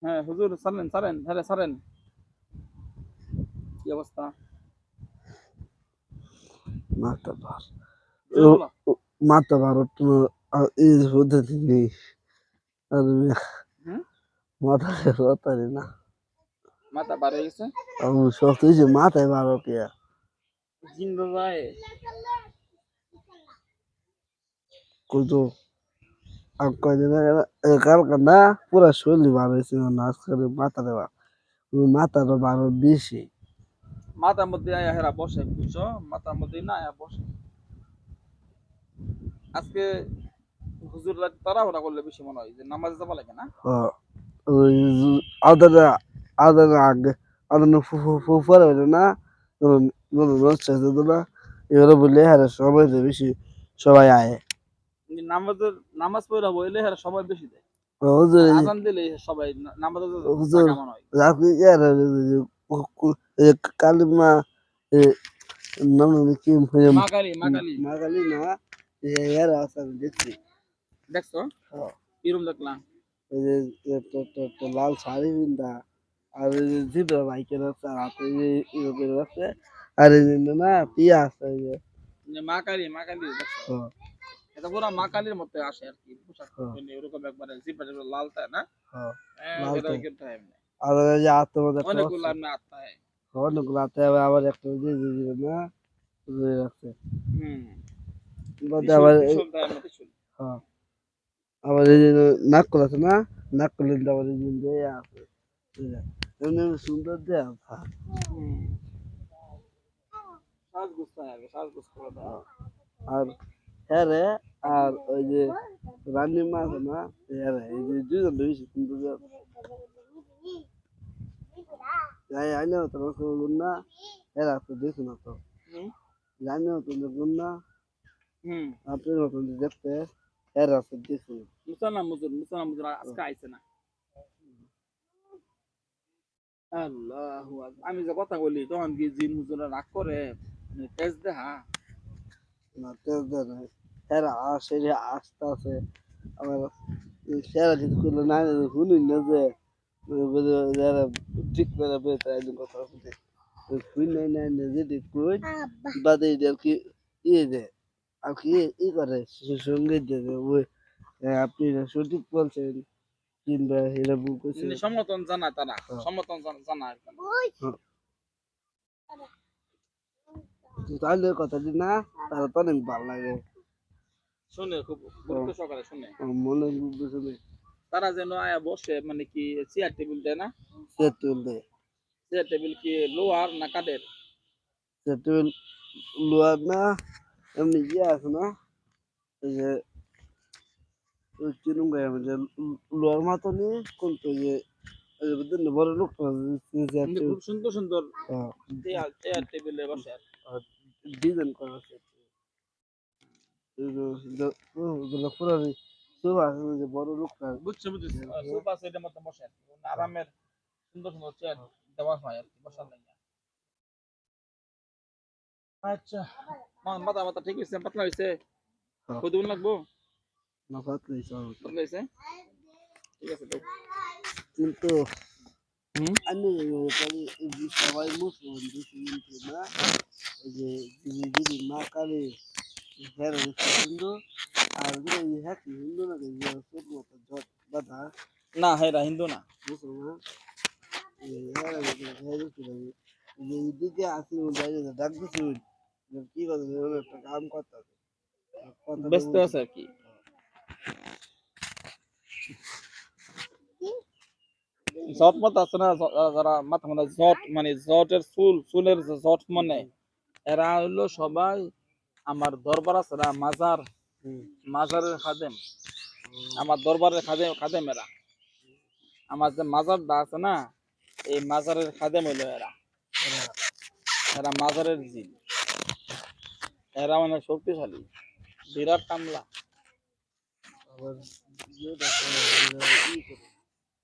হ্যাঁ হুজুর ছাড়েন ছাড়েন হ্যাঁ ছাড়েন কি অবস্থা Mata bar. জোরে বলো Mata bar is হুদাদিনি আর হুম মাথায় রতারি না মাথা বার হয়ে গেছে আমি সব কিছু মাথায় বারো কে জিন বাবায় কিন্তু আর কয়দিন কালকে না পুরা শরীর বার হয়েছে নাচ করে মাথাটা মাথাটা বারো বেশি মাথার মধ্যে আয়া হেরা বসে বুঝছো মাথার মধ্যে না আয়া বসে আজকে হুজুর তাড়াহুড়া করলে বেশি মনে হয় যে নামাজে যাবা লাগে না ওই আদার আদার আগে আদার ফুফার হইলো না রোজ না এবারে বললে হ্যাঁ সবাই বেশি সবাই আয় নামাজের নামাজ পড়া বইলে হেরা সময় বেশি দেয় হুজুর আর আজান দিলে সবাই নামাজে হুজুর জাগা মনে হয় রাতে ইয়ার কালিমা নাম কি মাকালি মাকালি মাগালি না ইয়ার আছে আমি দেখছি দেখছো কিরম দেখলাম ওই যে লাল শাড়ি পিন্দা আর ওই যে জিব্রা বাইকের আছে হাতে ইউরোপের আছে আর এই যে না পিয়া আছে ওই যে মাকালি মাকালি দেখছো হ্যাঁ এটা পুরো মাকালির মধ্যে আসে আর কি পোশাক হ্যাঁ এরকম একবারে জিপার লাল তাই না হ্যাঁ এটা লালটা কিন্তু এমনি আর ওই যে আত্মমধ্যে একটা অনেকগুলো আছে এমনি আত্মা হয় অনেকগুলো হাতে আবার একটা ওই যে না ওই আছে হুম বাদে ত্রিশূল আবার ত্রিশূল দেয় না ত্রিশূল হ্যাঁ আবার এই যে নাককল আছে না নাককল আবার এই যে আছে এমনি সুন্দর দেয়া হুম সাজগোজ হয় আগে সাজগোজ করে দেয় আর হ্যাঁ রে আর ওই যে রানী মা আছে না হ্যাঁ রে এই যে দুজন বেশি সুন্দর জানি না তোমার বলুন না এরা তো দেখুন না তো হুম জানি না তুমি দেখুন না হুম আপনি মতন দেখতে এরা তো দেখুন মুসানা মুজুর আজকে আইছে না আল্লাহু আকবার। আমি যে কথা বলি তখন কি জিন হুজুরা রাগ করে তেজ দেখা না তেজ দেয় না এরা আসে আসতে আছে আবার সেরা কিছু করলে না শুনুন না যে যারা ঠিক করে বেড়ে একদিন কথা বলতে শুন নাই নাই না যেটি কই বাদে আর কি ইয়ে দেয় আর কি ই করে সঙ্গীত দেবে ওই আপনি সঠিক বলছেন কিংবা এরা ভুল করছে সমর্থন জানায় তারা সমর্থন জানায় তাহলে কথাটি না তারা তো অনেক ভালো লাগে শুনে খুব গুরুত্ব সহকারে শুনে মনে বুঝে তারা যেন আয়া বসে মানে কি চেয়ার টেবিল দেয় না সে তুলবে চেয়ার টেবিল কি লোহার না কাঠের সে তুল লোয়ার না এমনি ইয়ে আছে না এই যে ওই কিরম গায়ে যে লোয়ার মতো নিয়ে কোনটা যে বড় লোক কিন্তু খুব সুন্দর সুন্দর চেয়ার চেয়ার টেবিলে বসে আর ডিজাইন করা আছে পুরো সোফা আছে যে বড় লোকটা বুঝছি বুঝছি সোফা সেটের মতো বসে আর কি আরামের সুন্দর সুন্দর চেয়ার দেওয়া হয় আর কি বসার লাগে আচ্ছা মাথা মাথা ঠিক হয়েছে পাতলা হয়েছে কতদিন লাগবো না পাতলাই পাতলা হয়েছে ঠিক আছে তো কিন্তু হুম আমি সবাই মুসলমান বেশি কিন্তু না ওই যে দিদি মা কালী হ্যাঁ হিন্দু আর হ্যাঁ হিন্দু না ছোট মতো ঝট বাধা না হেরা হিন্দু না মুসলমান দিদি আসি ডাক দিচ্ছি কি কথা একটা কাম করতে হবে ব্যস্ত আছে আর কি জট মত আছে না যারা মাথা মানে জট মানে জটের চুলের যে জট মানে এরা হইলো সবাই আমার দরবার আছে না মাজার মাজারের খাদেম আমার দরবারের খাদেম খাদেম এরা আমার যে মাজারটা আছে না এই মাজারের খাদেম হইলো এরা এরা মাজারের জিন এরা মানে শক্তিশালী বিরাট কামলা আবার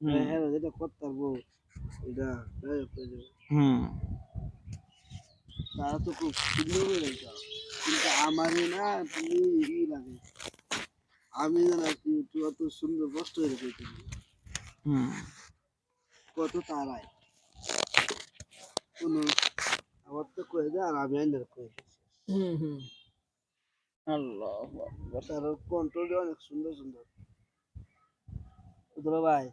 হ্যাঁ যেটা করতে পারবো এটা হুম তারা তো খুব সুন্দর কিন্তু আমারই না ই লাগে আমি না কি একটু অত সুন্দর কষ্ট হয়ে রেখেছি হুম কত তারাই কোনো আমার তো কয়ে দেয় আর আমি আইনের কয়ে দিই আল্লাহু আকবার। তার কন্ট্রোল অনেক সুন্দর সুন্দর বুঝলো ভাই